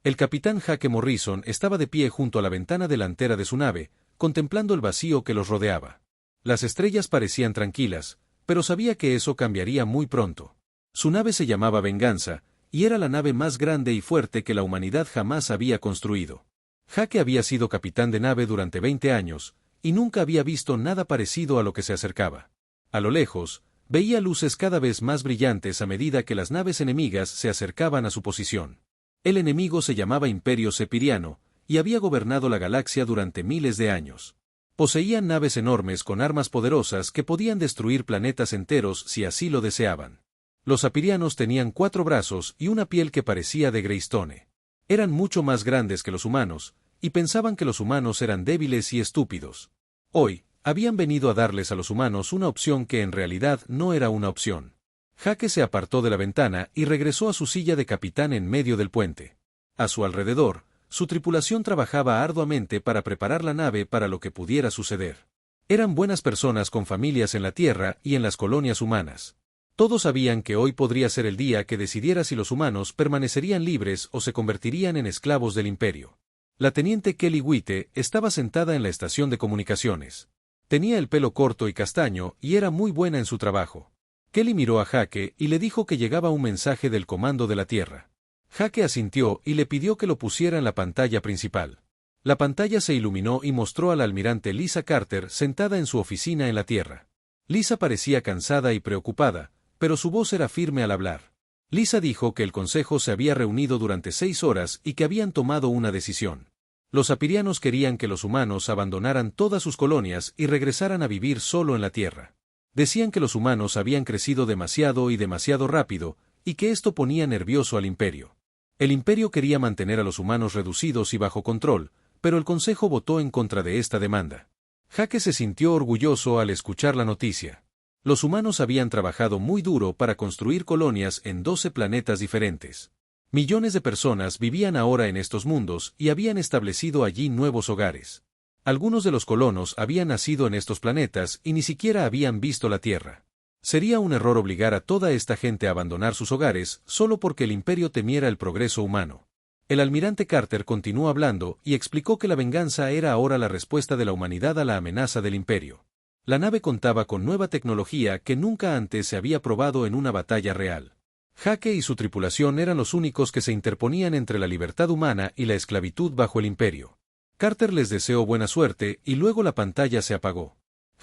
El capitán Jake Morrison estaba de pie junto a la ventana delantera de su nave, contemplando el vacío que los rodeaba. Las estrellas parecían tranquilas, pero sabía que eso cambiaría muy pronto. Su nave se llamaba Venganza, y era la nave más grande y fuerte que la humanidad jamás había construido. Jake había sido capitán de nave durante 20 años, y nunca había visto nada parecido a lo que se acercaba. A lo lejos, veía luces cada vez más brillantes a medida que las naves enemigas se acercaban a su posición. El enemigo se llamaba Imperio Sepiriano, y había gobernado la galaxia durante miles de años. Poseían naves enormes con armas poderosas que podían destruir planetas enteros si así lo deseaban. Los sapirianos tenían 4 brazos y una piel que parecía de Greystone. Eran mucho más grandes que los humanos, y pensaban que los humanos eran débiles y estúpidos. Hoy, habían venido a darles a los humanos una opción que en realidad no era una opción. Jake se apartó de la ventana y regresó a su silla de capitán en medio del puente. A su alrededor, su tripulación trabajaba arduamente para preparar la nave para lo que pudiera suceder. Eran buenas personas con familias en la Tierra y en las colonias humanas. Todos sabían que hoy podría ser el día que decidiera si los humanos permanecerían libres o se convertirían en esclavos del imperio. La teniente Kelly White estaba sentada en la estación de comunicaciones. Tenía el pelo corto y castaño y era muy buena en su trabajo. Kelly miró a Jake y le dijo que llegaba un mensaje del Comando de la Tierra. Jake asintió y le pidió que lo pusiera en la pantalla principal. La pantalla se iluminó y mostró a la almirante Lisa Carter sentada en su oficina en la Tierra. Lisa parecía cansada y preocupada, pero su voz era firme al hablar. Lisa dijo que el consejo se había reunido durante 6 horas y que habían tomado una decisión. Los sapirianos querían que los humanos abandonaran todas sus colonias y regresaran a vivir solo en la Tierra. Decían que los humanos habían crecido demasiado y demasiado rápido, y que esto ponía nervioso al imperio. El imperio quería mantener a los humanos reducidos y bajo control, pero el consejo votó en contra de esta demanda. Jake se sintió orgulloso al escuchar la noticia. Los humanos habían trabajado muy duro para construir colonias en 12 planetas diferentes. Millones de personas vivían ahora en estos mundos y habían establecido allí nuevos hogares. Algunos de los colonos habían nacido en estos planetas y ni siquiera habían visto la Tierra. Sería un error obligar a toda esta gente a abandonar sus hogares solo porque el imperio temiera el progreso humano. El almirante Carter continuó hablando y explicó que la venganza era ahora la respuesta de la humanidad a la amenaza del imperio. La nave contaba con nueva tecnología que nunca antes se había probado en una batalla real. Jake y su tripulación eran los únicos que se interponían entre la libertad humana y la esclavitud bajo el imperio. Carter les deseó buena suerte y luego la pantalla se apagó.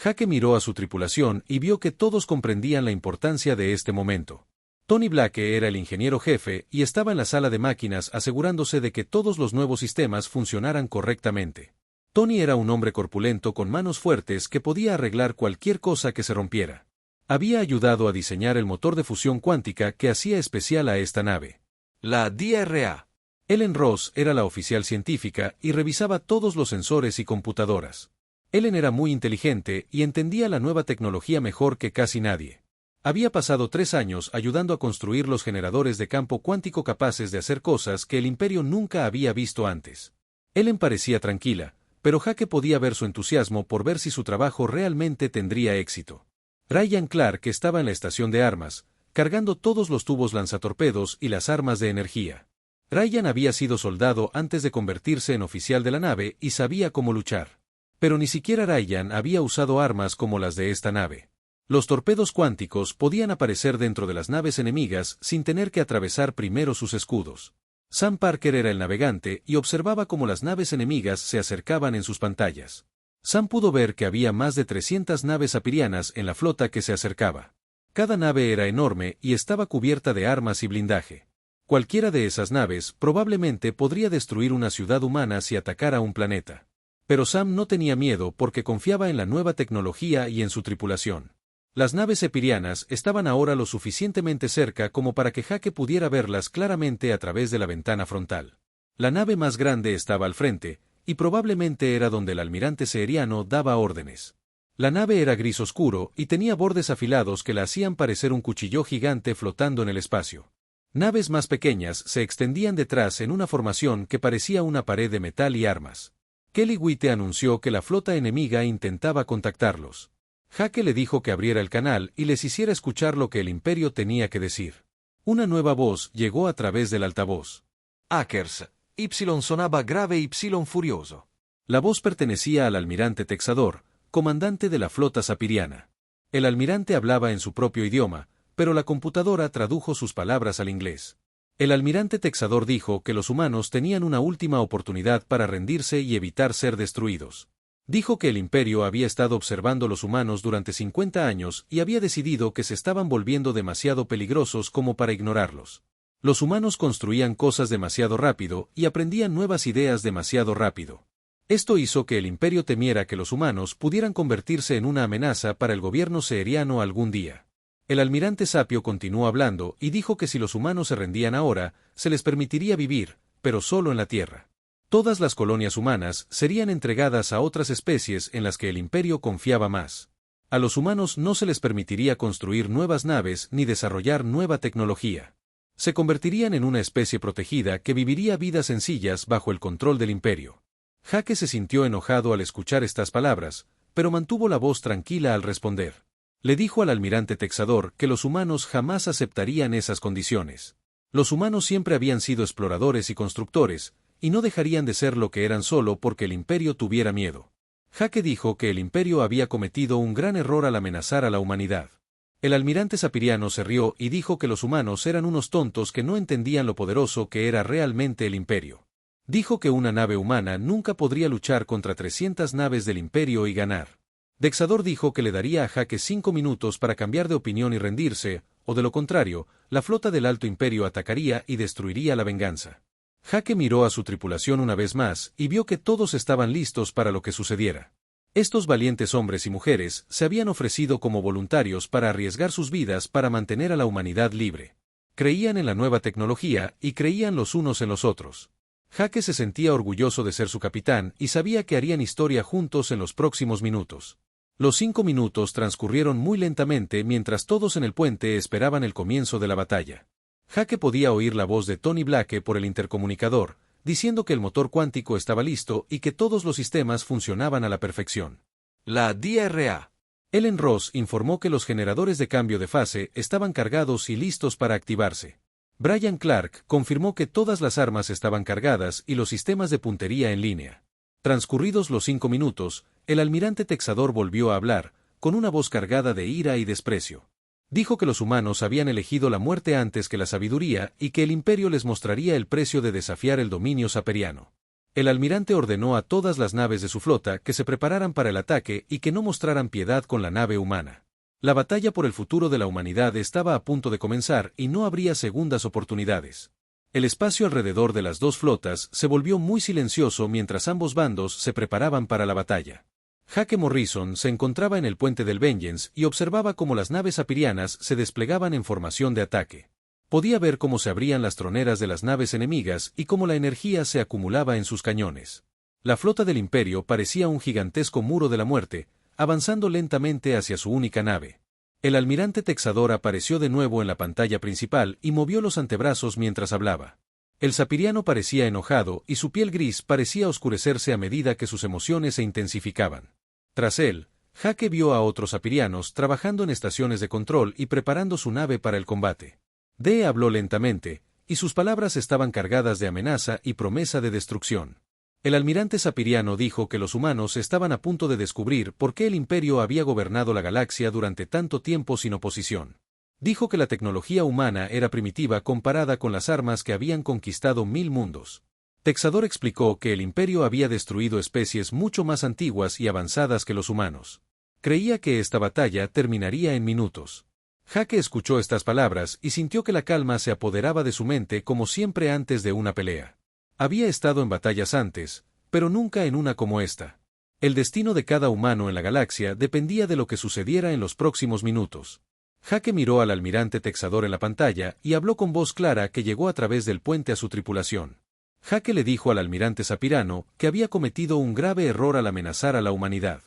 Jake miró a su tripulación y vio que todos comprendían la importancia de este momento. Tony Blake era el ingeniero jefe y estaba en la sala de máquinas asegurándose de que todos los nuevos sistemas funcionaran correctamente. Tony era un hombre corpulento con manos fuertes que podía arreglar cualquier cosa que se rompiera. Había ayudado a diseñar el motor de fusión cuántica que hacía especial a esta nave. La DRA. Ellen Ross era la oficial científica y revisaba todos los sensores y computadoras. Ellen era muy inteligente y entendía la nueva tecnología mejor que casi nadie. Había pasado 3 años ayudando a construir los generadores de campo cuántico capaces de hacer cosas que el imperio nunca había visto antes. Ellen parecía tranquila, pero Jake podía ver su entusiasmo por ver si su trabajo realmente tendría éxito. Ryan Clark estaba en la estación de armas, cargando todos los tubos lanzatorpedos y las armas de energía. Ryan había sido soldado antes de convertirse en oficial de la nave y sabía cómo luchar. Pero ni siquiera Ryan había usado armas como las de esta nave. Los torpedos cuánticos podían aparecer dentro de las naves enemigas sin tener que atravesar primero sus escudos. Sam Parker era el navegante y observaba cómo las naves enemigas se acercaban en sus pantallas. Sam pudo ver que había más de 300 naves sapirianas en la flota que se acercaba. Cada nave era enorme y estaba cubierta de armas y blindaje. Cualquiera de esas naves probablemente podría destruir una ciudad humana si atacara un planeta. Pero Sam no tenía miedo porque confiaba en la nueva tecnología y en su tripulación. Las naves sepirianas estaban ahora lo suficientemente cerca como para que Jake pudiera verlas claramente a través de la ventana frontal. La nave más grande estaba al frente, y probablemente era donde el almirante Seeriano daba órdenes. La nave era gris oscuro y tenía bordes afilados que la hacían parecer un cuchillo gigante flotando en el espacio. Naves más pequeñas se extendían detrás en una formación que parecía una pared de metal y armas. Kelly White anunció que la flota enemiga intentaba contactarlos. Jake le dijo que abriera el canal y les hiciera escuchar lo que el imperio tenía que decir. Una nueva voz llegó a través del altavoz. Hackers, Y sonaba grave y furioso. La voz pertenecía al almirante Texador, comandante de la flota sapiriana. El almirante hablaba en su propio idioma, pero la computadora tradujo sus palabras al inglés. El almirante Texador dijo que los humanos tenían una última oportunidad para rendirse y evitar ser destruidos. Dijo que el imperio había estado observando a los humanos durante 50 años y había decidido que se estaban volviendo demasiado peligrosos como para ignorarlos. Los humanos construían cosas demasiado rápido y aprendían nuevas ideas demasiado rápido. Esto hizo que el imperio temiera que los humanos pudieran convertirse en una amenaza para el gobierno seheriano algún día. El almirante Sapio continuó hablando y dijo que si los humanos se rendían ahora, se les permitiría vivir, pero solo en la Tierra. Todas las colonias humanas serían entregadas a otras especies en las que el imperio confiaba más. A los humanos no se les permitiría construir nuevas naves ni desarrollar nueva tecnología. Se convertirían en una especie protegida que viviría vidas sencillas bajo el control del imperio. Jake se sintió enojado al escuchar estas palabras, pero mantuvo la voz tranquila al responder. Le dijo al almirante Texador que los humanos jamás aceptarían esas condiciones. Los humanos siempre habían sido exploradores y constructores, y no dejarían de ser lo que eran solo porque el imperio tuviera miedo. Jake dijo que el imperio había cometido un gran error al amenazar a la humanidad. El almirante sapiriano se rió y dijo que los humanos eran unos tontos que no entendían lo poderoso que era realmente el imperio. Dijo que una nave humana nunca podría luchar contra 300 naves del imperio y ganar. Texador dijo que le daría a Jake 5 minutos para cambiar de opinión y rendirse, o de lo contrario, la flota del Alto Imperio atacaría y destruiría la venganza. Jake miró a su tripulación una vez más y vio que todos estaban listos para lo que sucediera. Estos valientes hombres y mujeres se habían ofrecido como voluntarios para arriesgar sus vidas para mantener a la humanidad libre. Creían en la nueva tecnología y creían los unos en los otros. Jake se sentía orgulloso de ser su capitán y sabía que harían historia juntos en los próximos minutos. Los 5 minutos transcurrieron muy lentamente mientras todos en el puente esperaban el comienzo de la batalla. Jake podía oír la voz de Tony Blake por el intercomunicador, diciendo que el motor cuántico estaba listo y que todos los sistemas funcionaban a la perfección. La DRA. Ellen Ross informó que los generadores de cambio de fase estaban cargados y listos para activarse. Brian Clark confirmó que todas las armas estaban cargadas y los sistemas de puntería en línea. Transcurridos los 5 minutos, el almirante Texador volvió a hablar, con una voz cargada de ira y desprecio. Dijo que los humanos habían elegido la muerte antes que la sabiduría y que el imperio les mostraría el precio de desafiar el dominio saperiano. El almirante ordenó a todas las naves de su flota que se prepararan para el ataque y que no mostraran piedad con la nave humana. La batalla por el futuro de la humanidad estaba a punto de comenzar y no habría segundas oportunidades. El espacio alrededor de las dos flotas se volvió muy silencioso mientras ambos bandos se preparaban para la batalla. Jake Morrison se encontraba en el puente del Vengeance y observaba cómo las naves sapirianas se desplegaban en formación de ataque. Podía ver cómo se abrían las troneras de las naves enemigas y cómo la energía se acumulaba en sus cañones. La flota del Imperio parecía un gigantesco muro de la muerte, avanzando lentamente hacia su única nave. El almirante Texador apareció de nuevo en la pantalla principal y movió los antebrazos mientras hablaba. El sapiriano parecía enojado y su piel gris parecía oscurecerse a medida que sus emociones se intensificaban. Tras él, Jake vio a otros sapirianos trabajando en estaciones de control y preparando su nave para el combate. Dee habló lentamente, y sus palabras estaban cargadas de amenaza y promesa de destrucción. El almirante sapiriano dijo que los humanos estaban a punto de descubrir por qué el imperio había gobernado la galaxia durante tanto tiempo sin oposición. Dijo que la tecnología humana era primitiva comparada con las armas que habían conquistado 1000 mundos. Texador explicó que el imperio había destruido especies mucho más antiguas y avanzadas que los humanos. Creía que esta batalla terminaría en minutos. Jake escuchó estas palabras y sintió que la calma se apoderaba de su mente como siempre antes de una pelea. Había estado en batallas antes, pero nunca en una como esta. El destino de cada humano en la galaxia dependía de lo que sucediera en los próximos minutos. Jake miró al almirante Texador en la pantalla y habló con voz clara que llegó a través del puente a su tripulación. Jake le dijo al almirante Sapirano que había cometido un grave error al amenazar a la humanidad.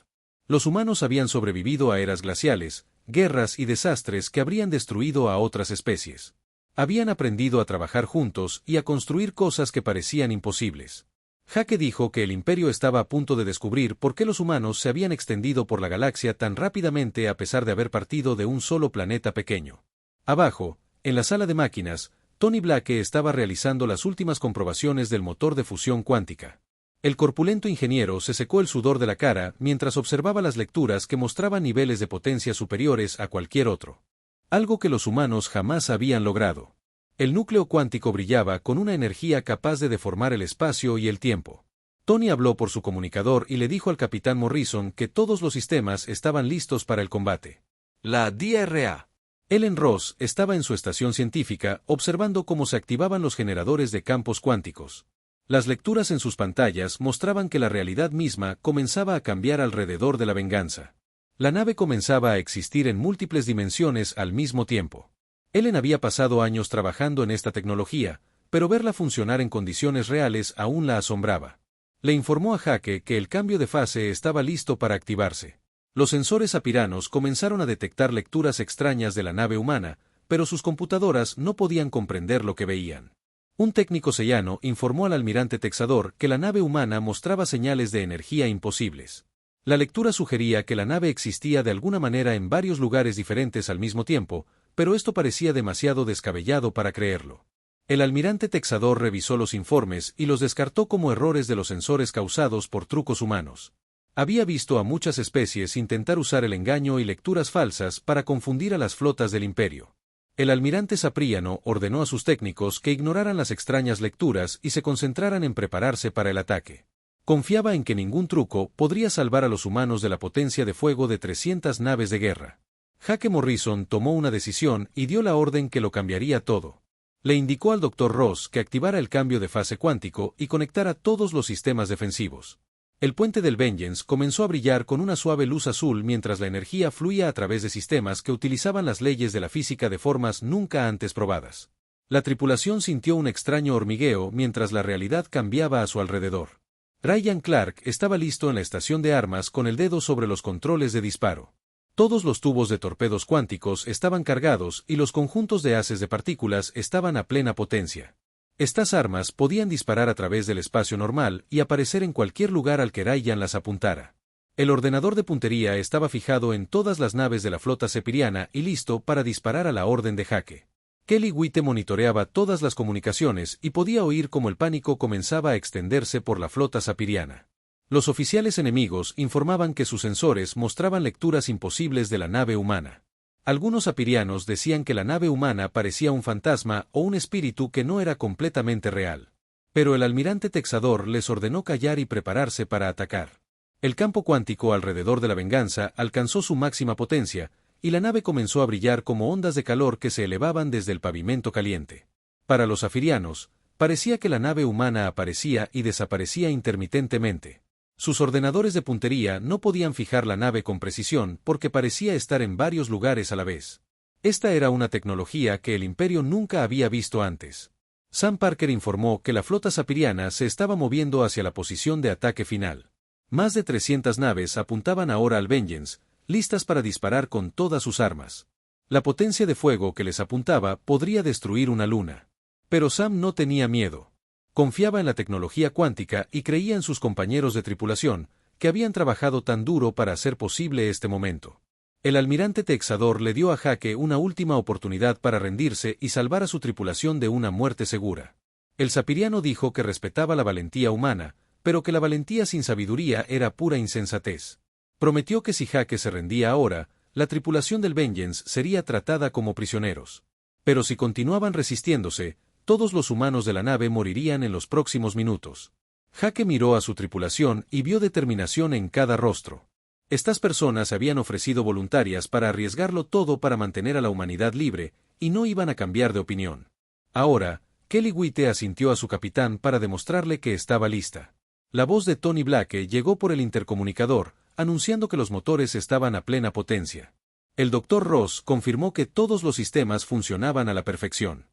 Los humanos habían sobrevivido a eras glaciales, guerras y desastres que habrían destruido a otras especies. Habían aprendido a trabajar juntos y a construir cosas que parecían imposibles. Jake dijo que el imperio estaba a punto de descubrir por qué los humanos se habían extendido por la galaxia tan rápidamente a pesar de haber partido de un solo planeta pequeño. Abajo, en la sala de máquinas, Tony Black estaba realizando las últimas comprobaciones del motor de fusión cuántica. El corpulento ingeniero se secó el sudor de la cara mientras observaba las lecturas que mostraban niveles de potencia superiores a cualquier otro. Algo que los humanos jamás habían logrado. El núcleo cuántico brillaba con una energía capaz de deformar el espacio y el tiempo. Tony habló por su comunicador y le dijo al capitán Morrison que todos los sistemas estaban listos para el combate. La DRA. Ellen Ross estaba en su estación científica observando cómo se activaban los generadores de campos cuánticos. Las lecturas en sus pantallas mostraban que la realidad misma comenzaba a cambiar alrededor de la venganza. La nave comenzaba a existir en múltiples dimensiones al mismo tiempo. Ellen había pasado años trabajando en esta tecnología, pero verla funcionar en condiciones reales aún la asombraba. Le informó a Jake que el cambio de fase estaba listo para activarse. Los sensores apiranos comenzaron a detectar lecturas extrañas de la nave humana, pero sus computadoras no podían comprender lo que veían. Un técnico sellano informó al almirante Texador que la nave humana mostraba señales de energía imposibles. La lectura sugería que la nave existía de alguna manera en varios lugares diferentes al mismo tiempo, pero esto parecía demasiado descabellado para creerlo. El almirante Texador revisó los informes y los descartó como errores de los sensores causados por trucos humanos. Había visto a muchas especies intentar usar el engaño y lecturas falsas para confundir a las flotas del imperio. El almirante Sapriano ordenó a sus técnicos que ignoraran las extrañas lecturas y se concentraran en prepararse para el ataque. Confiaba en que ningún truco podría salvar a los humanos de la potencia de fuego de 300 naves de guerra. Jake Morrison tomó una decisión y dio la orden que lo cambiaría todo. Le indicó al Dr. Ross que activara el cambio de fase cuántico y conectara todos los sistemas defensivos. El puente del Vengeance comenzó a brillar con una suave luz azul mientras la energía fluía a través de sistemas que utilizaban las leyes de la física de formas nunca antes probadas. La tripulación sintió un extraño hormigueo mientras la realidad cambiaba a su alrededor. Ryan Clark estaba listo en la estación de armas con el dedo sobre los controles de disparo. Todos los tubos de torpedos cuánticos estaban cargados y los conjuntos de haces de partículas estaban a plena potencia. Estas armas podían disparar a través del espacio normal y aparecer en cualquier lugar al que Ryan las apuntara. El ordenador de puntería estaba fijado en todas las naves de la flota sepiriana y listo para disparar a la orden de Jake. Kelly White monitoreaba todas las comunicaciones y podía oír cómo el pánico comenzaba a extenderse por la flota sapiriana. Los oficiales enemigos informaban que sus sensores mostraban lecturas imposibles de la nave humana. Algunos sapirianos decían que la nave humana parecía un fantasma o un espíritu que no era completamente real. Pero el almirante Texador les ordenó callar y prepararse para atacar. El campo cuántico alrededor de la venganza alcanzó su máxima potencia, y la nave comenzó a brillar como ondas de calor que se elevaban desde el pavimento caliente. Para los safirianos, parecía que la nave humana aparecía y desaparecía intermitentemente. Sus ordenadores de puntería no podían fijar la nave con precisión porque parecía estar en varios lugares a la vez. Esta era una tecnología que el Imperio nunca había visto antes. Sam Parker informó que la flota sapiriana se estaba moviendo hacia la posición de ataque final. Más de 300 naves apuntaban ahora al Vengeance, listas para disparar con todas sus armas. La potencia de fuego que les apuntaba podría destruir una luna. Pero Sam no tenía miedo. Confiaba en la tecnología cuántica y creía en sus compañeros de tripulación, que habían trabajado tan duro para hacer posible este momento. El almirante Texador le dio a Jake una última oportunidad para rendirse y salvar a su tripulación de una muerte segura. El sapiriano dijo que respetaba la valentía humana, pero que la valentía sin sabiduría era pura insensatez. Prometió que si Jake se rendía ahora, la tripulación del Vengeance sería tratada como prisioneros. Pero si continuaban resistiéndose, todos los humanos de la nave morirían en los próximos minutos. Jake miró a su tripulación y vio determinación en cada rostro. Estas personas habían ofrecido voluntarias para arriesgarlo todo para mantener a la humanidad libre, y no iban a cambiar de opinión. Ahora, Kelly White asintió a su capitán para demostrarle que estaba lista. La voz de Tony Black llegó por el intercomunicador, anunciando que los motores estaban a plena potencia. El Dr. Ross confirmó que todos los sistemas funcionaban a la perfección.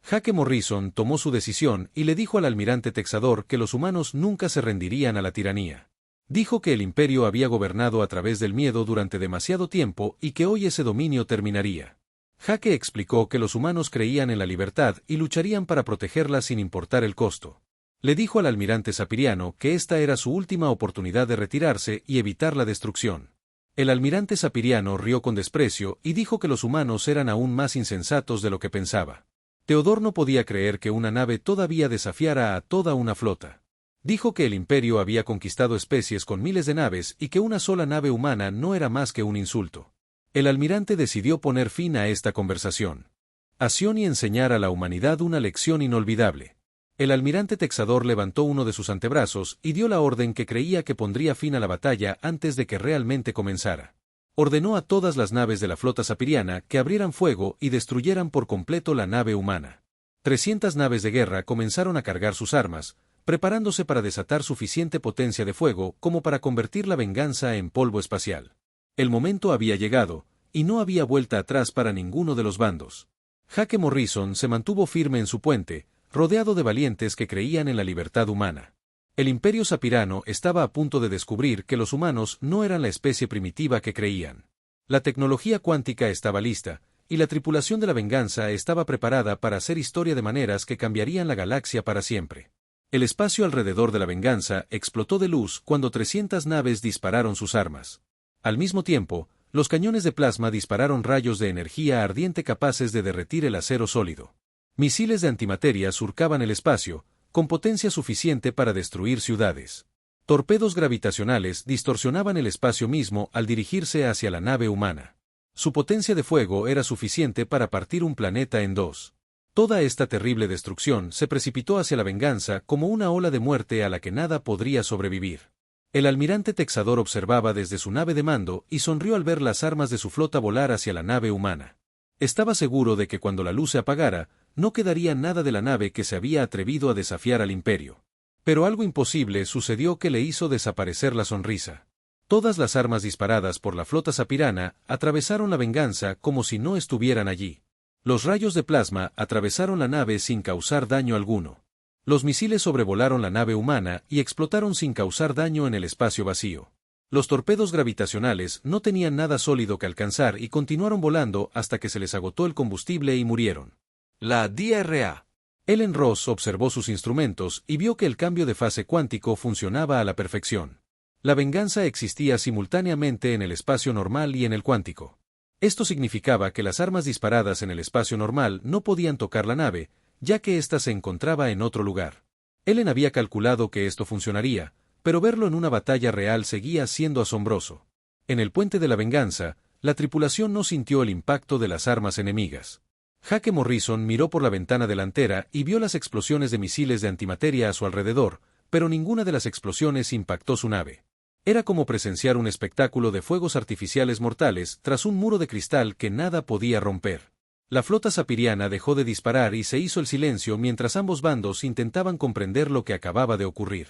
Jake Morrison tomó su decisión y le dijo al almirante Texador que los humanos nunca se rendirían a la tiranía. Dijo que el imperio había gobernado a través del miedo durante demasiado tiempo y que hoy ese dominio terminaría. Jake explicó que los humanos creían en la libertad y lucharían para protegerla sin importar el costo. Le dijo al almirante Sapiriano que esta era su última oportunidad de retirarse y evitar la destrucción. El almirante Sapiriano rió con desprecio y dijo que los humanos eran aún más insensatos de lo que pensaba. Theodore no podía creer que una nave todavía desafiara a toda una flota. Dijo que el Imperio había conquistado especies con miles de naves y que una sola nave humana no era más que un insulto. El almirante decidió poner fin a esta conversación. Acción y enseñar a la humanidad una lección inolvidable. El almirante Texador levantó uno de sus antebrazos y dio la orden que creía que pondría fin a la batalla antes de que realmente comenzara. Ordenó a todas las naves de la flota sapiriana que abrieran fuego y destruyeran por completo la nave humana. 300 naves de guerra comenzaron a cargar sus armas, preparándose para desatar suficiente potencia de fuego como para convertir la venganza en polvo espacial. El momento había llegado, y no había vuelta atrás para ninguno de los bandos. Jake Morrison se mantuvo firme en su puente, rodeado de valientes que creían en la libertad humana. El Imperio Sapirano estaba a punto de descubrir que los humanos no eran la especie primitiva que creían. La tecnología cuántica estaba lista, y la tripulación de la venganza estaba preparada para hacer historia de maneras que cambiarían la galaxia para siempre. El espacio alrededor de la venganza explotó de luz cuando 300 naves dispararon sus armas. Al mismo tiempo, los cañones de plasma dispararon rayos de energía ardiente capaces de derretir el acero sólido. Misiles de antimateria surcaban el espacio, con potencia suficiente para destruir ciudades. Torpedos gravitacionales distorsionaban el espacio mismo al dirigirse hacia la nave humana. Su potencia de fuego era suficiente para partir un planeta en dos. Toda esta terrible destrucción se precipitó hacia la venganza como una ola de muerte a la que nada podría sobrevivir. El almirante Texador observaba desde su nave de mando y sonrió al ver las armas de su flota volar hacia la nave humana. Estaba seguro de que cuando la luz se apagara, no quedaría nada de la nave que se había atrevido a desafiar al Imperio. Pero algo imposible sucedió que le hizo desaparecer la sonrisa. Todas las armas disparadas por la flota sapirana atravesaron la venganza como si no estuvieran allí. Los rayos de plasma atravesaron la nave sin causar daño alguno. Los misiles sobrevolaron la nave humana y explotaron sin causar daño en el espacio vacío. Los torpedos gravitacionales no tenían nada sólido que alcanzar y continuaron volando hasta que se les agotó el combustible y murieron. La DRA. Ellen Ross observó sus instrumentos y vio que el cambio de fase cuántico funcionaba a la perfección. La venganza existía simultáneamente en el espacio normal y en el cuántico. Esto significaba que las armas disparadas en el espacio normal no podían tocar la nave, ya que ésta se encontraba en otro lugar. Ellen había calculado que esto funcionaría, pero verlo en una batalla real seguía siendo asombroso. En el puente de la venganza, la tripulación no sintió el impacto de las armas enemigas. Jake Morrison miró por la ventana delantera y vio las explosiones de misiles de antimateria a su alrededor, pero ninguna de las explosiones impactó su nave. Era como presenciar un espectáculo de fuegos artificiales mortales tras un muro de cristal que nada podía romper. La flota sapiriana dejó de disparar y se hizo el silencio mientras ambos bandos intentaban comprender lo que acababa de ocurrir.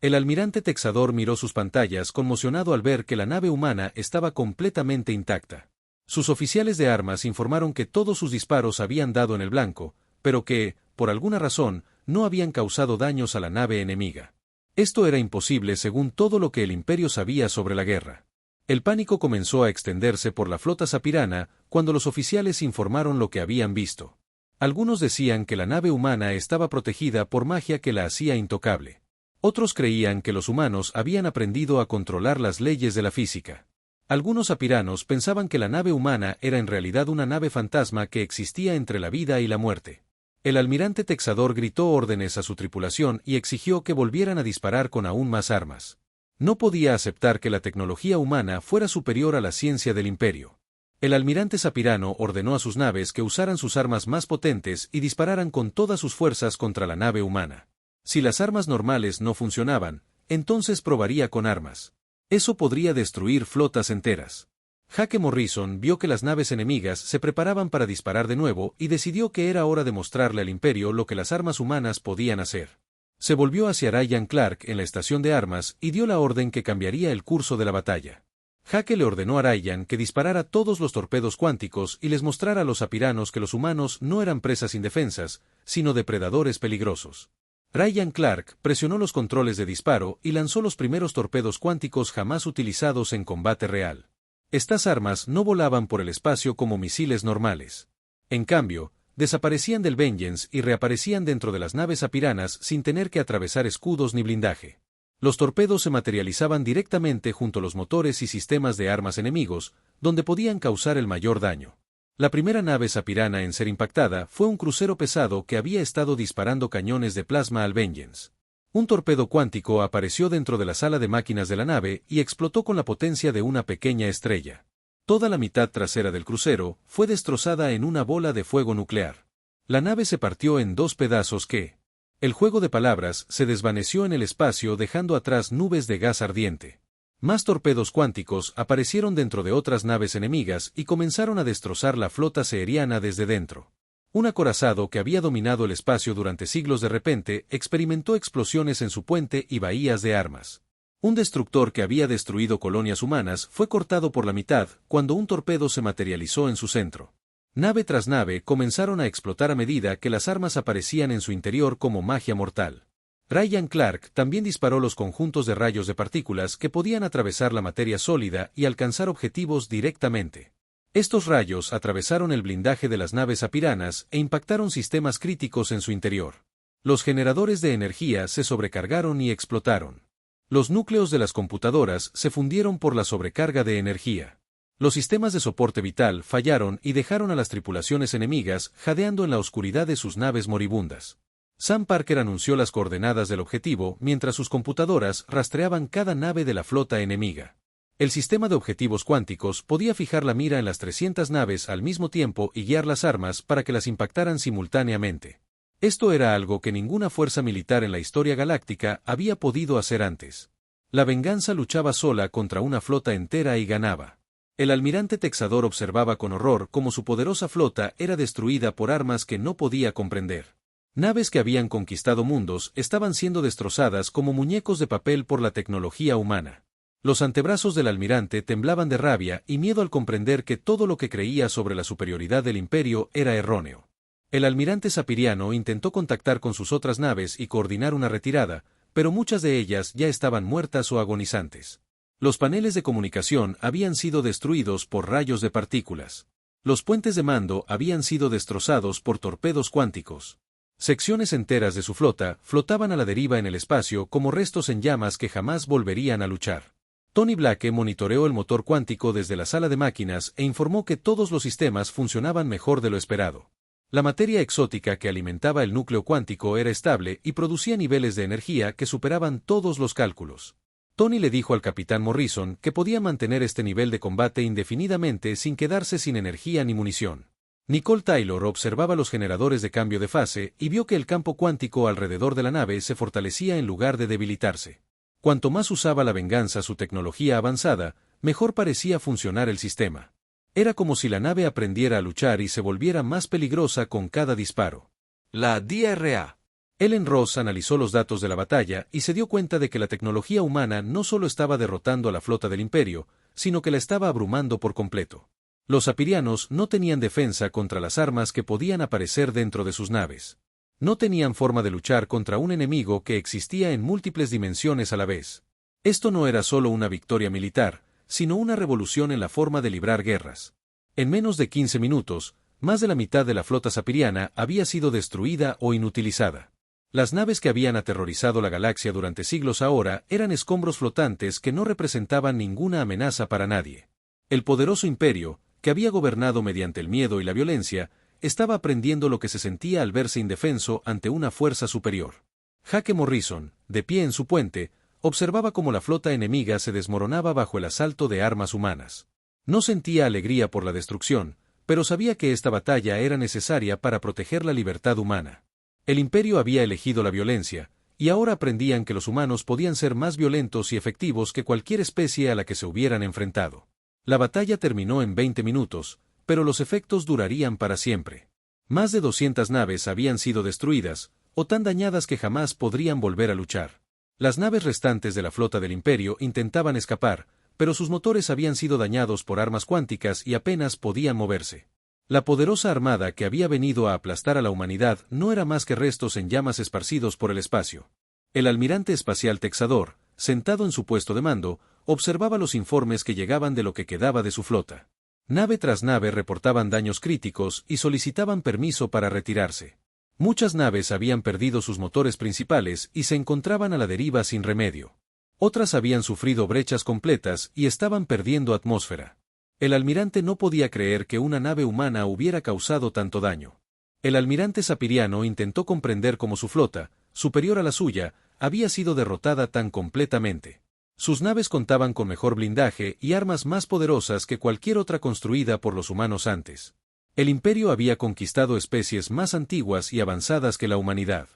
El almirante Texador miró sus pantallas conmocionado al ver que la nave humana estaba completamente intacta. Sus oficiales de armas informaron que todos sus disparos habían dado en el blanco, pero que, por alguna razón, no habían causado daños a la nave enemiga. Esto era imposible según todo lo que el Imperio sabía sobre la guerra. El pánico comenzó a extenderse por la flota sapirana cuando los oficiales informaron lo que habían visto. Algunos decían que la nave humana estaba protegida por magia que la hacía intocable. Otros creían que los humanos habían aprendido a controlar las leyes de la física. Algunos sapiranos pensaban que la nave humana era en realidad una nave fantasma que existía entre la vida y la muerte. El almirante Texador gritó órdenes a su tripulación y exigió que volvieran a disparar con aún más armas. No podía aceptar que la tecnología humana fuera superior a la ciencia del Imperio. El almirante sapirano ordenó a sus naves que usaran sus armas más potentes y dispararan con todas sus fuerzas contra la nave humana. Si las armas normales no funcionaban, entonces probaría con armas. Eso podría destruir flotas enteras. Jake Morrison vio que las naves enemigas se preparaban para disparar de nuevo y decidió que era hora de mostrarle al Imperio lo que las armas humanas podían hacer. Se volvió hacia Ryan Clark en la estación de armas y dio la orden que cambiaría el curso de la batalla. Jake le ordenó a Ryan que disparara todos los torpedos cuánticos y les mostrara a los sapiranos que los humanos no eran presas indefensas, sino depredadores peligrosos. Ryan Clark presionó los controles de disparo y lanzó los primeros torpedos cuánticos jamás utilizados en combate real. Estas armas no volaban por el espacio como misiles normales. En cambio, desaparecían del Vengeance y reaparecían dentro de las naves sapiranas sin tener que atravesar escudos ni blindaje. Los torpedos se materializaban directamente junto a los motores y sistemas de armas enemigos, donde podían causar el mayor daño. La primera nave Sapirana en ser impactada fue un crucero pesado que había estado disparando cañones de plasma al Vengeance. Un torpedo cuántico apareció dentro de la sala de máquinas de la nave y explotó con la potencia de una pequeña estrella. Toda la mitad trasera del crucero fue destrozada en una bola de fuego nuclear. La nave se partió en dos pedazos que... El juego de palabras se desvaneció en el espacio dejando atrás nubes de gas ardiente. Más torpedos cuánticos aparecieron dentro de otras naves enemigas y comenzaron a destrozar la flota seeriana desde dentro. Un acorazado que había dominado el espacio durante siglos de repente experimentó explosiones en su puente y bahías de armas. Un destructor que había destruido colonias humanas fue cortado por la mitad cuando un torpedo se materializó en su centro. Nave tras nave comenzaron a explotar a medida que las armas aparecían en su interior como magia mortal. Ryan Clark también disparó los conjuntos de rayos de partículas que podían atravesar la materia sólida y alcanzar objetivos directamente. Estos rayos atravesaron el blindaje de las naves sapiranas e impactaron sistemas críticos en su interior. Los generadores de energía se sobrecargaron y explotaron. Los núcleos de las computadoras se fundieron por la sobrecarga de energía. Los sistemas de soporte vital fallaron y dejaron a las tripulaciones enemigas jadeando en la oscuridad de sus naves moribundas. Sam Parker anunció las coordenadas del objetivo mientras sus computadoras rastreaban cada nave de la flota enemiga. El sistema de objetivos cuánticos podía fijar la mira en las 300 naves al mismo tiempo y guiar las armas para que las impactaran simultáneamente. Esto era algo que ninguna fuerza militar en la historia galáctica había podido hacer antes. La venganza luchaba sola contra una flota entera y ganaba. El almirante Texador observaba con horror cómo su poderosa flota era destruida por armas que no podía comprender. Naves que habían conquistado mundos estaban siendo destrozadas como muñecos de papel por la tecnología humana. Los antebrazos del almirante temblaban de rabia y miedo al comprender que todo lo que creía sobre la superioridad del imperio era erróneo. El almirante sapiriano intentó contactar con sus otras naves y coordinar una retirada, pero muchas de ellas ya estaban muertas o agonizantes. Los paneles de comunicación habían sido destruidos por rayos de partículas. Los puentes de mando habían sido destrozados por torpedos cuánticos. Secciones enteras de su flota flotaban a la deriva en el espacio como restos en llamas que jamás volverían a luchar. Tony Blake monitoreó el motor cuántico desde la sala de máquinas e informó que todos los sistemas funcionaban mejor de lo esperado. La materia exótica que alimentaba el núcleo cuántico era estable y producía niveles de energía que superaban todos los cálculos. Tony le dijo al capitán Morrison que podía mantener este nivel de combate indefinidamente sin quedarse sin energía ni munición. Nicole Taylor observaba los generadores de cambio de fase y vio que el campo cuántico alrededor de la nave se fortalecía en lugar de debilitarse. Cuanto más usaba la venganza su tecnología avanzada, mejor parecía funcionar el sistema. Era como si la nave aprendiera a luchar y se volviera más peligrosa con cada disparo. La DRA. Ellen Ross analizó los datos de la batalla y se dio cuenta de que la tecnología humana no solo estaba derrotando a la flota del Imperio, sino que la estaba abrumando por completo. Los sapirianos no tenían defensa contra las armas que podían aparecer dentro de sus naves. No tenían forma de luchar contra un enemigo que existía en múltiples dimensiones a la vez. Esto no era solo una victoria militar, sino una revolución en la forma de librar guerras. En menos de 15 minutos, más de la mitad de la flota sapiriana había sido destruida o inutilizada. Las naves que habían aterrorizado la galaxia durante siglos ahora eran escombros flotantes que no representaban ninguna amenaza para nadie. El poderoso imperio, que había gobernado mediante el miedo y la violencia, estaba aprendiendo lo que se sentía al verse indefenso ante una fuerza superior. Jake Morrison, de pie en su puente, observaba cómo la flota enemiga se desmoronaba bajo el asalto de armas humanas. No sentía alegría por la destrucción, pero sabía que esta batalla era necesaria para proteger la libertad humana. El imperio había elegido la violencia, y ahora aprendían que los humanos podían ser más violentos y efectivos que cualquier especie a la que se hubieran enfrentado. La batalla terminó en 20 minutos, pero los efectos durarían para siempre. Más de 200 naves habían sido destruidas, o tan dañadas que jamás podrían volver a luchar. Las naves restantes de la flota del imperio intentaban escapar, pero sus motores habían sido dañados por armas cuánticas y apenas podían moverse. La poderosa armada que había venido a aplastar a la humanidad no era más que restos en llamas esparcidos por el espacio. El almirante espacial Texador, sentado en su puesto de mando, observaba los informes que llegaban de lo que quedaba de su flota. Nave tras nave reportaban daños críticos y solicitaban permiso para retirarse. Muchas naves habían perdido sus motores principales y se encontraban a la deriva sin remedio. Otras habían sufrido brechas completas y estaban perdiendo atmósfera. El almirante no podía creer que una nave humana hubiera causado tanto daño. El almirante Sapiriano intentó comprender cómo su flota, superior a la suya, había sido derrotada tan completamente. Sus naves contaban con mejor blindaje y armas más poderosas que cualquier otra construida por los humanos antes. El imperio había conquistado especies más antiguas y avanzadas que la humanidad.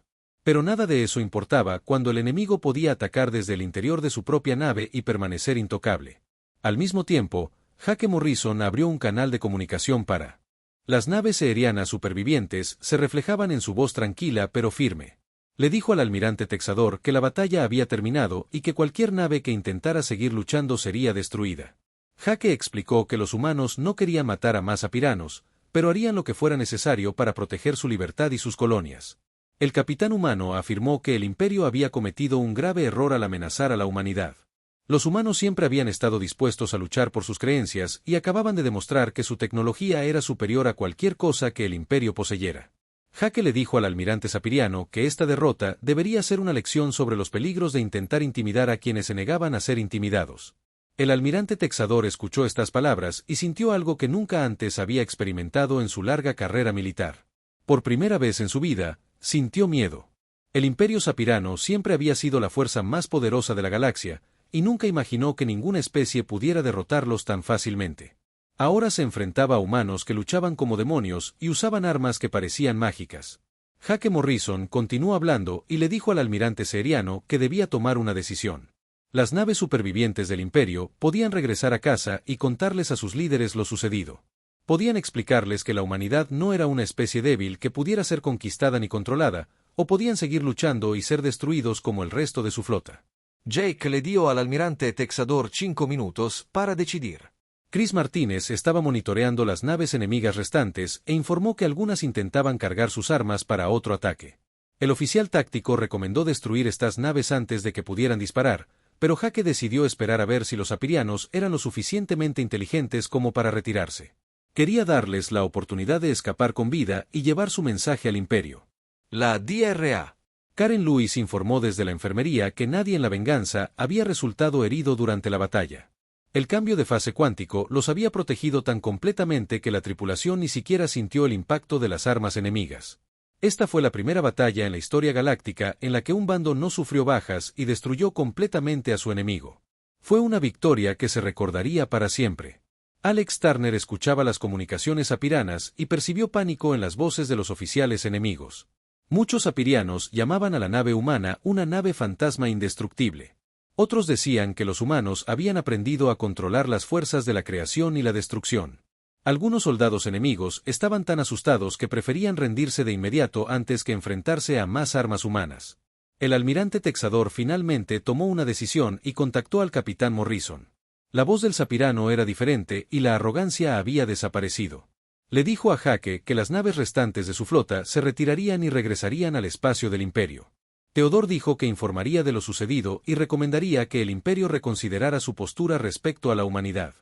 Pero nada de eso importaba cuando el enemigo podía atacar desde el interior de su propia nave y permanecer intocable. Al mismo tiempo, Jake Morrison abrió un canal de comunicación para. Las naves aerianas supervivientes se reflejaban en su voz tranquila pero firme. Le dijo al almirante Texador que la batalla había terminado y que cualquier nave que intentara seguir luchando sería destruida. Jake explicó que los humanos no querían matar a más apiranos, pero harían lo que fuera necesario para proteger su libertad y sus colonias. El capitán humano afirmó que el imperio había cometido un grave error al amenazar a la humanidad. Los humanos siempre habían estado dispuestos a luchar por sus creencias y acababan de demostrar que su tecnología era superior a cualquier cosa que el imperio poseyera. Jake le dijo al almirante Sapiriano que esta derrota debería ser una lección sobre los peligros de intentar intimidar a quienes se negaban a ser intimidados. El almirante Texador escuchó estas palabras y sintió algo que nunca antes había experimentado en su larga carrera militar. Por primera vez en su vida, sintió miedo. El imperio Sapirano siempre había sido la fuerza más poderosa de la galaxia, y nunca imaginó que ninguna especie pudiera derrotarlos tan fácilmente. Ahora se enfrentaba a humanos que luchaban como demonios y usaban armas que parecían mágicas. Jake Morrison continuó hablando y le dijo al almirante Seriano que debía tomar una decisión. Las naves supervivientes del imperio podían regresar a casa y contarles a sus líderes lo sucedido. Podían explicarles que la humanidad no era una especie débil que pudiera ser conquistada ni controlada, o podían seguir luchando y ser destruidos como el resto de su flota. Jake le dio al almirante Texador 5 minutos para decidir. Chris Martínez estaba monitoreando las naves enemigas restantes e informó que algunas intentaban cargar sus armas para otro ataque. El oficial táctico recomendó destruir estas naves antes de que pudieran disparar, pero Jake decidió esperar a ver si los apirianos eran lo suficientemente inteligentes como para retirarse. Quería darles la oportunidad de escapar con vida y llevar su mensaje al imperio. La DRA. Karen Lewis informó desde la enfermería que nadie en la Venganza había resultado herido durante la batalla. El cambio de fase cuántico los había protegido tan completamente que la tripulación ni siquiera sintió el impacto de las armas enemigas. Esta fue la primera batalla en la historia galáctica en la que un bando no sufrió bajas y destruyó completamente a su enemigo. Fue una victoria que se recordaría para siempre. Alex Turner escuchaba las comunicaciones apiranas y percibió pánico en las voces de los oficiales enemigos. Muchos apirianos llamaban a la nave humana una nave fantasma indestructible. Otros decían que los humanos habían aprendido a controlar las fuerzas de la creación y la destrucción. Algunos soldados enemigos estaban tan asustados que preferían rendirse de inmediato antes que enfrentarse a más armas humanas. El almirante Texador finalmente tomó una decisión y contactó al capitán Morrison. La voz del Sapirano era diferente y la arrogancia había desaparecido. Le dijo a Jake que las naves restantes de su flota se retirarían y regresarían al espacio del imperio. Teodor dijo que informaría de lo sucedido y recomendaría que el imperio reconsiderara su postura respecto a la humanidad.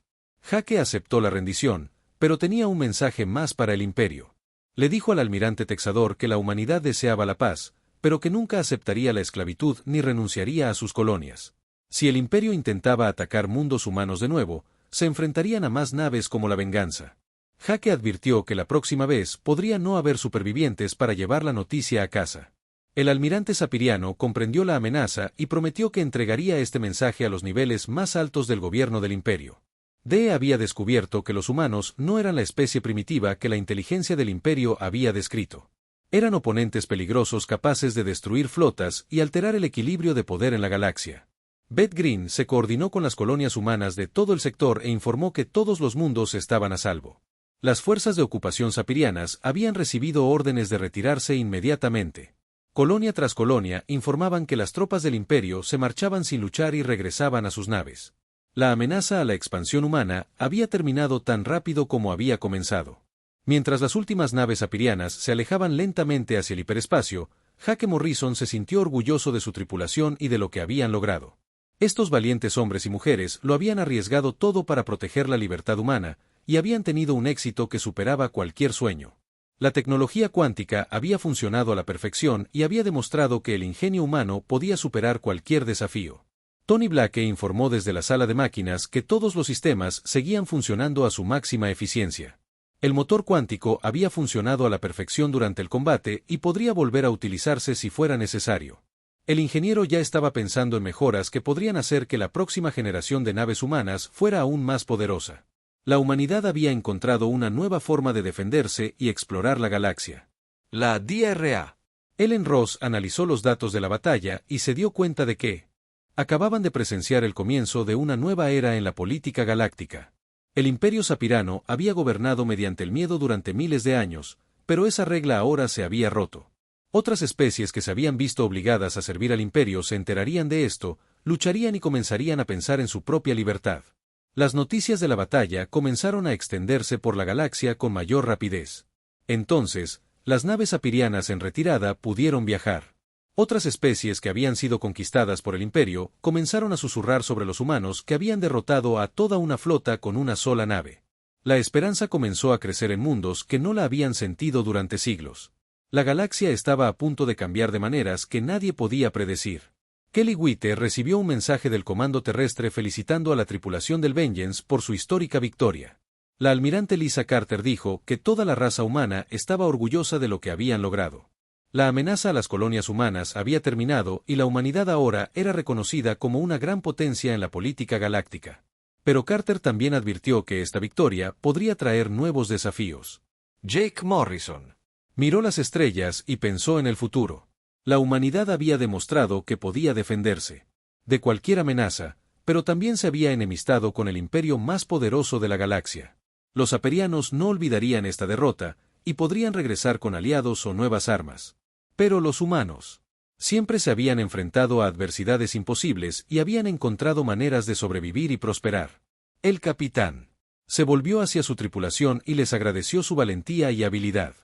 Jake aceptó la rendición, pero tenía un mensaje más para el imperio. Le dijo al almirante Texador que la humanidad deseaba la paz, pero que nunca aceptaría la esclavitud ni renunciaría a sus colonias. Si el imperio intentaba atacar mundos humanos de nuevo, se enfrentarían a más naves como la Venganza. Jake advirtió que la próxima vez podría no haber supervivientes para llevar la noticia a casa. El almirante Sapiriano comprendió la amenaza y prometió que entregaría este mensaje a los niveles más altos del gobierno del imperio. Dee había descubierto que los humanos no eran la especie primitiva que la inteligencia del imperio había descrito. Eran oponentes peligrosos capaces de destruir flotas y alterar el equilibrio de poder en la galaxia. Beth Green se coordinó con las colonias humanas de todo el sector e informó que todos los mundos estaban a salvo. Las fuerzas de ocupación sapirianas habían recibido órdenes de retirarse inmediatamente. Colonia tras colonia informaban que las tropas del imperio se marchaban sin luchar y regresaban a sus naves. La amenaza a la expansión humana había terminado tan rápido como había comenzado. Mientras las últimas naves apirianas se alejaban lentamente hacia el hiperespacio, Jake Morrison se sintió orgulloso de su tripulación y de lo que habían logrado. Estos valientes hombres y mujeres lo habían arriesgado todo para proteger la libertad humana, y habían tenido un éxito que superaba cualquier sueño. La tecnología cuántica había funcionado a la perfección y había demostrado que el ingenio humano podía superar cualquier desafío. Tony Blake informó desde la sala de máquinas que todos los sistemas seguían funcionando a su máxima eficiencia. El motor cuántico había funcionado a la perfección durante el combate y podría volver a utilizarse si fuera necesario. El ingeniero ya estaba pensando en mejoras que podrían hacer que la próxima generación de naves humanas fuera aún más poderosa. La humanidad había encontrado una nueva forma de defenderse y explorar la galaxia. La DRA. Ellen Ross analizó los datos de la batalla y se dio cuenta de que acababan de presenciar el comienzo de una nueva era en la política galáctica. El Imperio Sapirano había gobernado mediante el miedo durante miles de años, pero esa regla ahora se había roto. Otras especies que se habían visto obligadas a servir al Imperio se enterarían de esto, lucharían y comenzarían a pensar en su propia libertad. Las noticias de la batalla comenzaron a extenderse por la galaxia con mayor rapidez. Entonces, las naves sapirianas en retirada pudieron viajar. Otras especies que habían sido conquistadas por el Imperio comenzaron a susurrar sobre los humanos que habían derrotado a toda una flota con una sola nave. La esperanza comenzó a crecer en mundos que no la habían sentido durante siglos. La galaxia estaba a punto de cambiar de maneras que nadie podía predecir. Kelly White recibió un mensaje del Comando Terrestre felicitando a la tripulación del Vengeance por su histórica victoria. La almirante Lisa Carter dijo que toda la raza humana estaba orgullosa de lo que habían logrado. La amenaza a las colonias humanas había terminado y la humanidad ahora era reconocida como una gran potencia en la política galáctica. Pero Carter también advirtió que esta victoria podría traer nuevos desafíos. Jake Morrison miró las estrellas y pensó en el futuro. La humanidad había demostrado que podía defenderse de cualquier amenaza, pero también se había enemistado con el imperio más poderoso de la galaxia. Los aperianos no olvidarían esta derrota y podrían regresar con aliados o nuevas armas. Pero los humanos siempre se habían enfrentado a adversidades imposibles y habían encontrado maneras de sobrevivir y prosperar. El capitán se volvió hacia su tripulación y les agradeció su valentía y habilidad.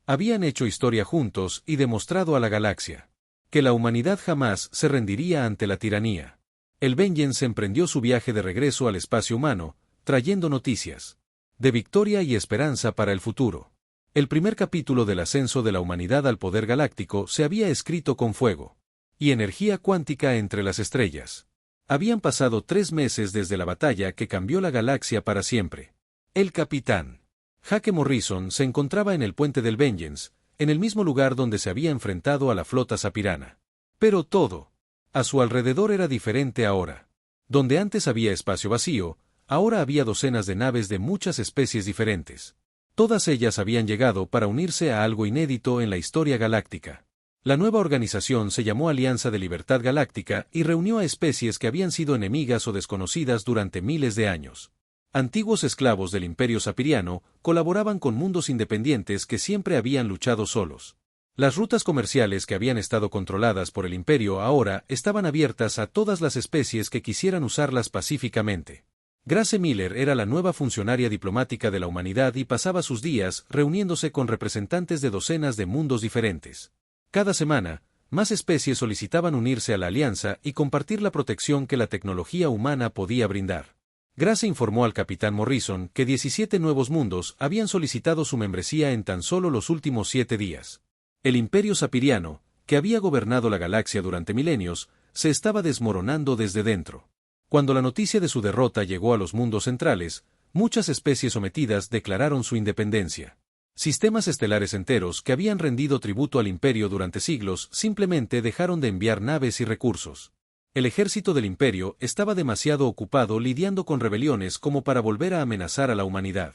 Habían hecho historia juntos y demostrado a la galaxia que la humanidad jamás se rendiría ante la tiranía. El Vengeance emprendió su viaje de regreso al espacio humano, trayendo noticias de victoria y esperanza para el futuro. El primer capítulo del ascenso de la humanidad al poder galáctico se había escrito con fuego y energía cuántica entre las estrellas. Habían pasado 3 meses desde la batalla que cambió la galaxia para siempre. El capitán Jake Morrison se encontraba en el puente del Vengeance, en el mismo lugar donde se había enfrentado a la flota sapirana. Pero todo a su alrededor era diferente ahora. Donde antes había espacio vacío, ahora había docenas de naves de muchas especies diferentes. Todas ellas habían llegado para unirse a algo inédito en la historia galáctica. La nueva organización se llamó Alianza de Libertad Galáctica y reunió a especies que habían sido enemigas o desconocidas durante miles de años. Antiguos esclavos del Imperio Sapiriano colaboraban con mundos independientes que siempre habían luchado solos. Las rutas comerciales que habían estado controladas por el Imperio ahora estaban abiertas a todas las especies que quisieran usarlas pacíficamente. Grace Miller era la nueva funcionaria diplomática de la humanidad y pasaba sus días reuniéndose con representantes de docenas de mundos diferentes. Cada semana, más especies solicitaban unirse a la alianza y compartir la protección que la tecnología humana podía brindar. Grace informó al capitán Morrison que 17 nuevos mundos habían solicitado su membresía en tan solo los últimos 7 días. El Imperio Sapiriano, que había gobernado la galaxia durante milenios, se estaba desmoronando desde dentro. Cuando la noticia de su derrota llegó a los mundos centrales, muchas especies sometidas declararon su independencia. Sistemas estelares enteros que habían rendido tributo al Imperio durante siglos simplemente dejaron de enviar naves y recursos. El ejército del Imperio estaba demasiado ocupado lidiando con rebeliones como para volver a amenazar a la humanidad.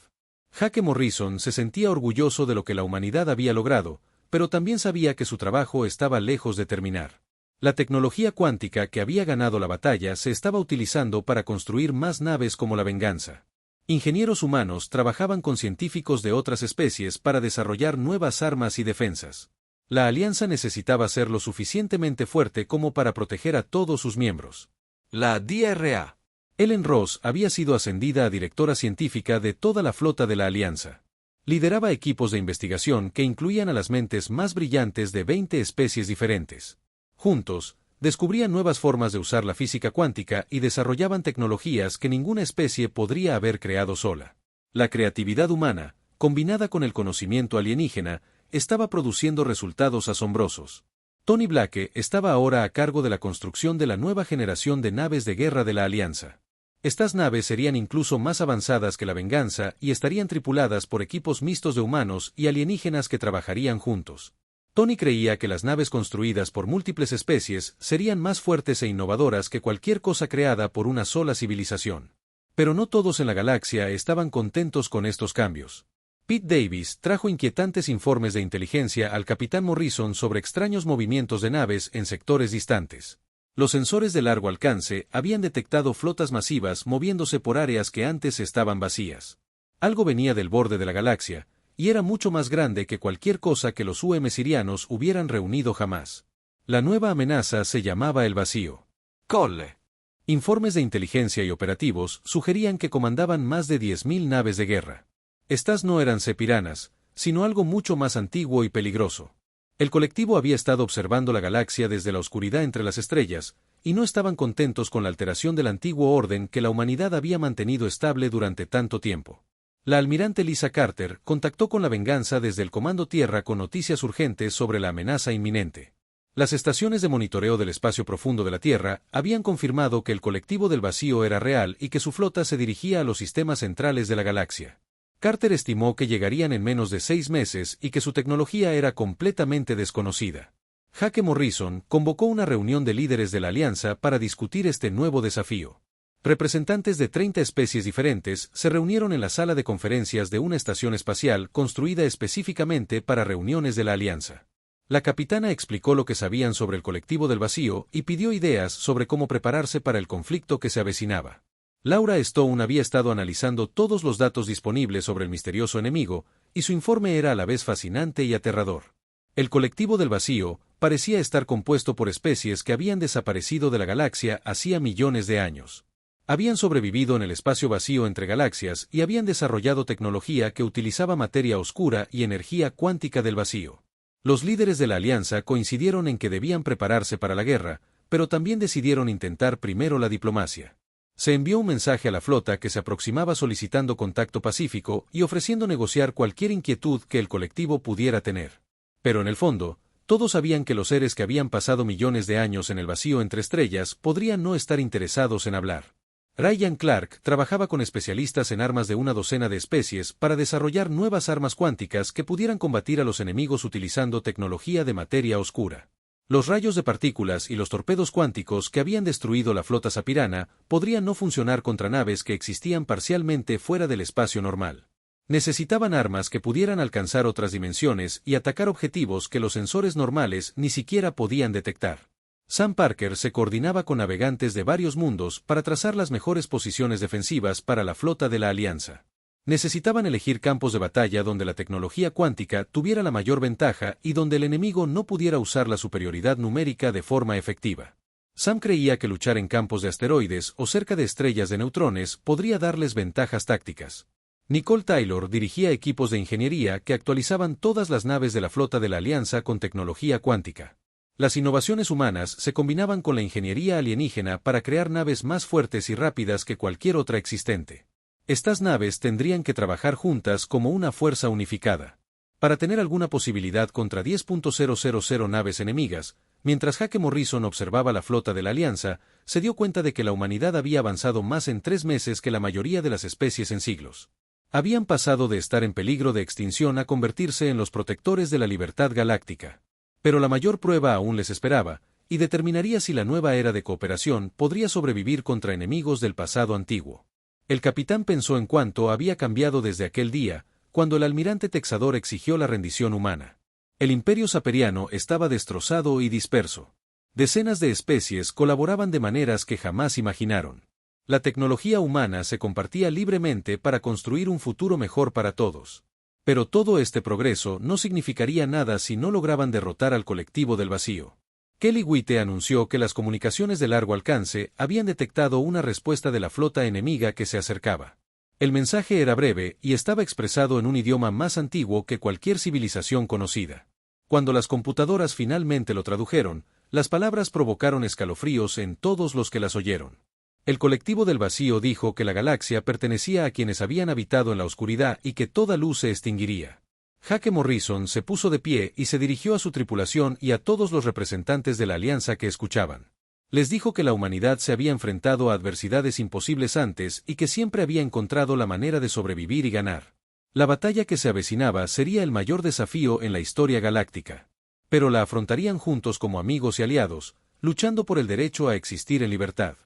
Jake Morrison se sentía orgulloso de lo que la humanidad había logrado, pero también sabía que su trabajo estaba lejos de terminar. La tecnología cuántica que había ganado la batalla se estaba utilizando para construir más naves como la Venganza. Ingenieros humanos trabajaban con científicos de otras especies para desarrollar nuevas armas y defensas. La alianza necesitaba ser lo suficientemente fuerte como para proteger a todos sus miembros. La DRA. Ellen Ross había sido ascendida a directora científica de toda la flota de la alianza. Lideraba equipos de investigación que incluían a las mentes más brillantes de 20 especies diferentes. Juntos, descubrían nuevas formas de usar la física cuántica y desarrollaban tecnologías que ninguna especie podría haber creado sola. La creatividad humana, combinada con el conocimiento alienígena, estaba produciendo resultados asombrosos. Tony Blake estaba ahora a cargo de la construcción de la nueva generación de naves de guerra de la Alianza. Estas naves serían incluso más avanzadas que la Venganza y estarían tripuladas por equipos mixtos de humanos y alienígenas que trabajarían juntos. Tony creía que las naves construidas por múltiples especies serían más fuertes e innovadoras que cualquier cosa creada por una sola civilización. Pero no todos en la galaxia estaban contentos con estos cambios. Pete Davis trajo inquietantes informes de inteligencia al capitán Morrison sobre extraños movimientos de naves en sectores distantes. Los sensores de largo alcance habían detectado flotas masivas moviéndose por áreas que antes estaban vacías. Algo venía del borde de la galaxia, y era mucho más grande que cualquier cosa que los sirianos hubieran reunido jamás. La nueva amenaza se llamaba el vacío. Colle. Informes de inteligencia y operativos sugerían que comandaban más de 10.000 naves de guerra. Estas no eran sepiranas, sino algo mucho más antiguo y peligroso. El colectivo había estado observando la galaxia desde la oscuridad entre las estrellas, y no estaban contentos con la alteración del antiguo orden que la humanidad había mantenido estable durante tanto tiempo. La almirante Lisa Carter contactó con la Venganza desde el Comando Tierra con noticias urgentes sobre la amenaza inminente. Las estaciones de monitoreo del espacio profundo de la Tierra habían confirmado que el colectivo del vacío era real y que su flota se dirigía a los sistemas centrales de la galaxia. Carter estimó que llegarían en menos de 6 meses y que su tecnología era completamente desconocida. Jake Morrison convocó una reunión de líderes de la Alianza para discutir este nuevo desafío. Representantes de 30 especies diferentes se reunieron en la sala de conferencias de una estación espacial construida específicamente para reuniones de la Alianza. La capitana explicó lo que sabían sobre el colectivo del vacío y pidió ideas sobre cómo prepararse para el conflicto que se avecinaba. Laura Stone había estado analizando todos los datos disponibles sobre el misterioso enemigo, y su informe era a la vez fascinante y aterrador. El colectivo del vacío parecía estar compuesto por especies que habían desaparecido de la galaxia hacía millones de años. Habían sobrevivido en el espacio vacío entre galaxias y habían desarrollado tecnología que utilizaba materia oscura y energía cuántica del vacío. Los líderes de la Alianza coincidieron en que debían prepararse para la guerra, pero también decidieron intentar primero la diplomacia. Se envió un mensaje a la flota que se aproximaba solicitando contacto pacífico y ofreciendo negociar cualquier inquietud que el colectivo pudiera tener. Pero en el fondo, todos sabían que los seres que habían pasado millones de años en el vacío entre estrellas podrían no estar interesados en hablar. Ryan Clark trabajaba con especialistas en armas de una docena de especies para desarrollar nuevas armas cuánticas que pudieran combatir a los enemigos utilizando tecnología de materia oscura. Los rayos de partículas y los torpedos cuánticos que habían destruido la flota sapirana podrían no funcionar contra naves que existían parcialmente fuera del espacio normal. Necesitaban armas que pudieran alcanzar otras dimensiones y atacar objetivos que los sensores normales ni siquiera podían detectar. Sam Parker se coordinaba con navegantes de varios mundos para trazar las mejores posiciones defensivas para la flota de la Alianza. Necesitaban elegir campos de batalla donde la tecnología cuántica tuviera la mayor ventaja y donde el enemigo no pudiera usar la superioridad numérica de forma efectiva. Sam creía que luchar en campos de asteroides o cerca de estrellas de neutrones podría darles ventajas tácticas. Nicole Taylor dirigía equipos de ingeniería que actualizaban todas las naves de la flota de la Alianza con tecnología cuántica. Las innovaciones humanas se combinaban con la ingeniería alienígena para crear naves más fuertes y rápidas que cualquier otra existente. Estas naves tendrían que trabajar juntas como una fuerza unificada. Para tener alguna posibilidad contra 10.000 naves enemigas, mientras Jake Morrison observaba la flota de la Alianza, se dio cuenta de que la humanidad había avanzado más en 3 meses que la mayoría de las especies en siglos. Habían pasado de estar en peligro de extinción a convertirse en los protectores de la libertad galáctica. Pero la mayor prueba aún les esperaba, y determinaría si la nueva era de cooperación podría sobrevivir contra enemigos del pasado antiguo. El capitán pensó en cuánto había cambiado desde aquel día, cuando el almirante Texador exigió la rendición humana. El imperio saperiano estaba destrozado y disperso. Decenas de especies colaboraban de maneras que jamás imaginaron. La tecnología humana se compartía libremente para construir un futuro mejor para todos. Pero todo este progreso no significaría nada si no lograban derrotar al colectivo del vacío. Kelly White anunció que las comunicaciones de largo alcance habían detectado una respuesta de la flota enemiga que se acercaba. El mensaje era breve y estaba expresado en un idioma más antiguo que cualquier civilización conocida. Cuando las computadoras finalmente lo tradujeron, las palabras provocaron escalofríos en todos los que las oyeron. El colectivo del vacío dijo que la galaxia pertenecía a quienes habían habitado en la oscuridad y que toda luz se extinguiría. Jake Morrison se puso de pie y se dirigió a su tripulación y a todos los representantes de la Alianza que escuchaban. Les dijo que la humanidad se había enfrentado a adversidades imposibles antes y que siempre había encontrado la manera de sobrevivir y ganar. La batalla que se avecinaba sería el mayor desafío en la historia galáctica. Pero la afrontarían juntos como amigos y aliados, luchando por el derecho a existir en libertad.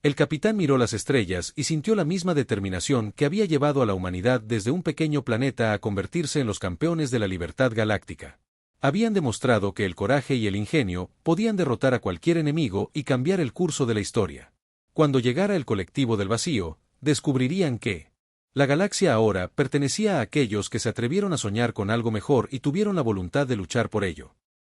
El capitán miró las estrellas y sintió la misma determinación que había llevado a la humanidad desde un pequeño planeta a convertirse en los campeones de la libertad galáctica. Habían demostrado que el coraje y el ingenio podían derrotar a cualquier enemigo y cambiar el curso de la historia. Cuando llegara el colectivo del vacío, descubrirían que la galaxia ahora pertenecía a aquellos que se atrevieron a soñar con algo mejor y tuvieron la voluntad de luchar por ello.